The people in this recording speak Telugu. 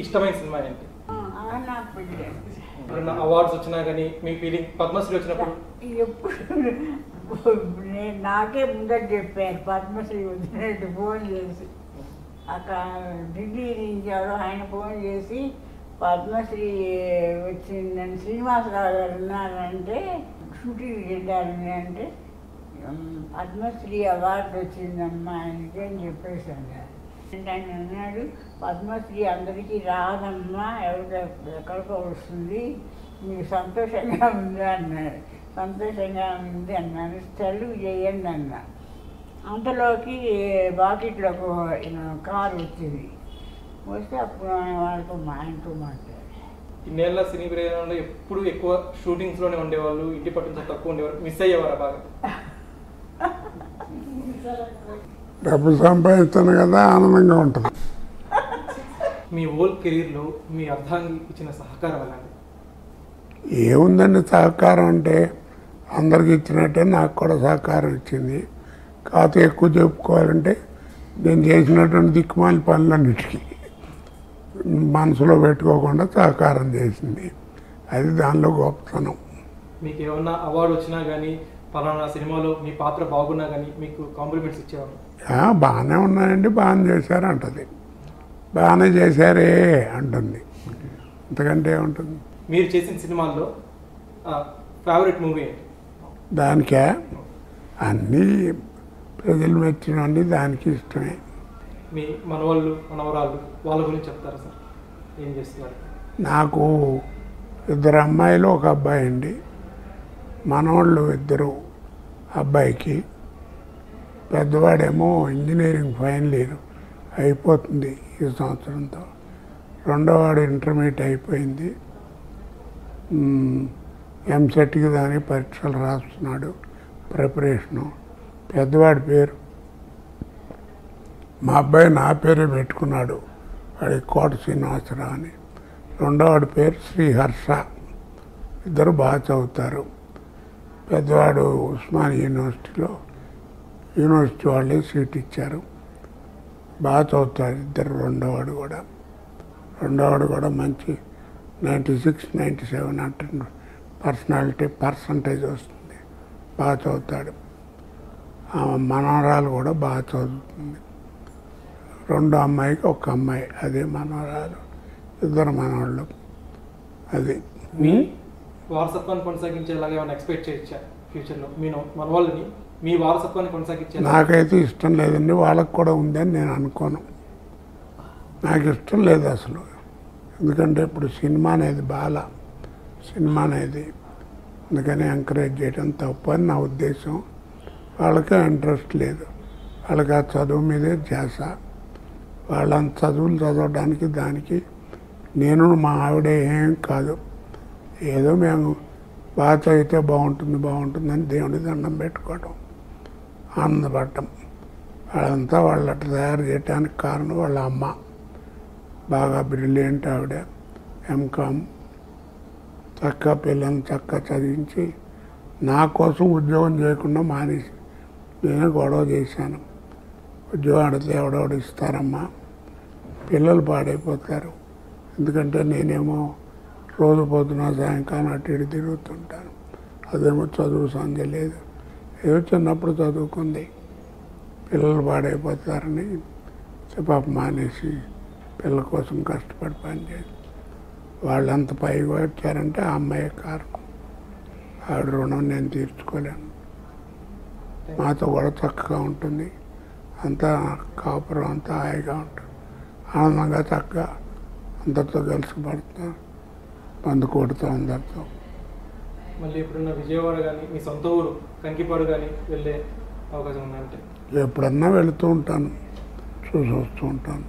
ఇష్టమైన సినిమా ఏంటి? అవార్డ్స్ వచ్చినా కానీ మీ ఫీలింగ్, పద్మశ్రీ వచ్చినప్పుడు ఎప్పుడు నాకే ముందర చెప్పారు పద్మశ్రీ వచ్చినట్టు ఫోన్ చేసి, అక్కడ ఢిల్లీ నుంచి ఎవరో ఆయన ఫోన్ చేసి పద్మశ్రీ వచ్చిందని శ్రీనివాసరావు గారు ఉన్నారంటే షూటింగ్ వెళ్ళారని అంటే పద్మశ్రీ అవార్డు వచ్చిందమ్మా ఆయనకి అని చెప్పేశాను. ఆయన అన్నాడు పద్మశ్రీ అందరికీ రాదమ్మా, ఎక్కడికో వస్తుంది, మీకు సంతోషంగా ఉందా అన్నాడు. సంతోషంగా ఉంది అన్నాను. తెలుగు చేయండి అన్నా. అంతలోకి బాకెట్లో కారు వచ్చింది. వస్తే అప్పుడు వాళ్ళతో మా ఆయనతో మాట్లాడారు. ఇన్నేళ్ళ సినీ ప్రయాణంలో ఎప్పుడు ఎక్కువ షూటింగ్స్లోనే ఉండేవాళ్ళు, ఇంటి పట్టు నుంచి తక్కువ ఉండేవారు, మిస్ అయ్యేవారా బాగా? డబ్బు సంపాదిస్తాను కదా, ఆనందంగా ఉంటుంది. మీ హోల్ కెరీర్లో మీ అర్థానికి ఇచ్చిన సహకారం అలాంటి ఏముందండి సహకారం అంటే, అందరికి ఇచ్చినట్టే నాకు కూడా సహకారం ఇచ్చింది. కాకపోతే ఎక్కువ చెప్పుకోవాలంటే నేను చేసినటువంటి దిక్కుమాలి పనులన్నిటికీ మనసులో పెట్టుకోకుండా సహకారం చేసింది. అది దానిలో గొప్పతనం. మీకు ఏమన్నా అవార్డు వచ్చినా కానీ, పలానా సినిమాలో మీ పాత్ర బాగున్నా కానీ మీకు కాంప్లిమెంట్స్ ఇచ్చేవాళ్ళు? బాగానే ఉన్నాయండి, బాగానే చేశారు అంటది. బాగానే చేశారే అంటుంది, అంతకంటే ఏముంటుంది. మీరు చేసిన సినిమాల్లో ఫేవరెట్ మూవీ ఏంటి? దానికే అన్నీ ప్రజలు మెచ్చినవన్నీ దానికి ఇష్టమే. మీ మనవాళ్ళు మనవరాళ్ళు వాళ్ళ గురించి చెప్తారా సార్? ఏం చేస్తున్నారు? నాకు 2 అమ్మాయిలు 1 అబ్బాయి అండి. మనవాళ్ళు 2 అబ్బాయికి. పెద్దవాడేమో ఇంజనీరింగ్ ఫైనల్ ఇయర్ అయిపోతుంది ఈ సంవత్సరంతో. రెండోవాడు ఇంటర్మీడియట్ అయిపోయింది, ఎంసెట్కి దాని పరీక్షలు రాస్తున్నాడు, ప్రిపరేషను. పెద్దవాడి పేరు, మా అబ్బాయి నా పేరే పెట్టుకున్నాడు, వాడి కోట శ్రీనివాసరావు అని. రెండోవాడి పేరు శ్రీహర్ష. ఇద్దరు బాగా చదువుతారు. పెద్దవాడు ఉస్మానియా యూనివర్సిటీలో, యూనివర్సిటీ వాళ్ళే సీట్ ఇచ్చారు, బాగా చదువుతారు ఇద్దరు. రెండోవాడు కూడా మంచి 96, 97 అంటున్నారు. పర్సంటేజ్ వస్తుంది, బాగా చదువుతాడు. మనవరాలు కూడా బాగా చదువుతుంది. 2 అమ్మాయికి 1 అమ్మాయి, అదే మనవరాలు. 2 మనవాళ్ళు. అది మీ వారసత్వాన్ని కొనసాగించేలాగా ఏమైనా ఎక్స్పెక్ట్ చేయొచ్చా ఫ్యూచర్లో? మీ మనవాళ్ళని మీ వారసత్వాన్ని కొనసాగించే? నాకైతే ఇష్టం లేదండి, వాళ్ళకు కూడా ఉందని నేను అనుకోను. నాకు ఇష్టం లేదు అసలు. ఎందుకంటే ఇప్పుడు సినిమా అనేది అందుకని ఎంకరేజ్ చేయడం తప్పు అని నా ఉద్దేశం. వాళ్ళకే ఇంట్రెస్ట్ లేదు, వాళ్ళకి ఆ చదువు మీదే ధ్యాస. వాళ్ళంత చదువులు చదవడానికి దానికి నేను మా ఆవిడ ఏం కాదు. ఏదో మేము బాగా చదివితే బాగుంటుందని దేవుడి దండం పెట్టుకోవడం, ఆనందపడటం. వాళ్ళంతా వాళ్ళు అట్లా తయారు చేయడానికి కారణం వాళ్ళ అమ్మ. బాగా బ్రిలియంట్ ఆవిడ, ఎంకామ్. చక్కగా పిల్లల్ని చక్కగా చదివించి నా కోసం ఉద్యోగం చేయకుండా మానేసి నేనే గొడవ చేశాను. ఉద్యోగం అడిగితే ఎవడెవడు ఇస్తారమ్మా, పిల్లలు పాడైపోతారు. ఎందుకంటే నేనేమో రోజు పొద్దున సాయంకాలం అటు ఇటు తిరుగుతుంటాను, అదేమో చదువు సంధ్య లేదు. ఏదో చిన్నప్పుడు చదువుకుంది, పిల్లలు పాడైపోతారని పాప మానేసి పిల్లల కోసం కష్టపడి పనిచేసి వాళ్ళంత పైకి వచ్చారంటే ఆ అమ్మాయి కారణం. ఆవిడ రుణం నేను తీర్చుకోలేను. మాతో కూడా చక్కగా ఉంటుంది, అంతా కాపురం అంతా హాయిగా ఉంటుంది, ఆనందంగా చక్కగా అందరితో కలిసి పడుతున్నాం, బంధుకోటితో అందరితో. మళ్ళీ ఎప్పుడన్నా విజయవాడ కానీ మీ సొంత ఊరు కంకిపాడు కానీ వెళ్ళే అవకాశం ఉందంటే? ఎప్పుడన్నా వెళుతూ ఉంటాను, చూసి వస్తూ ఉంటాను.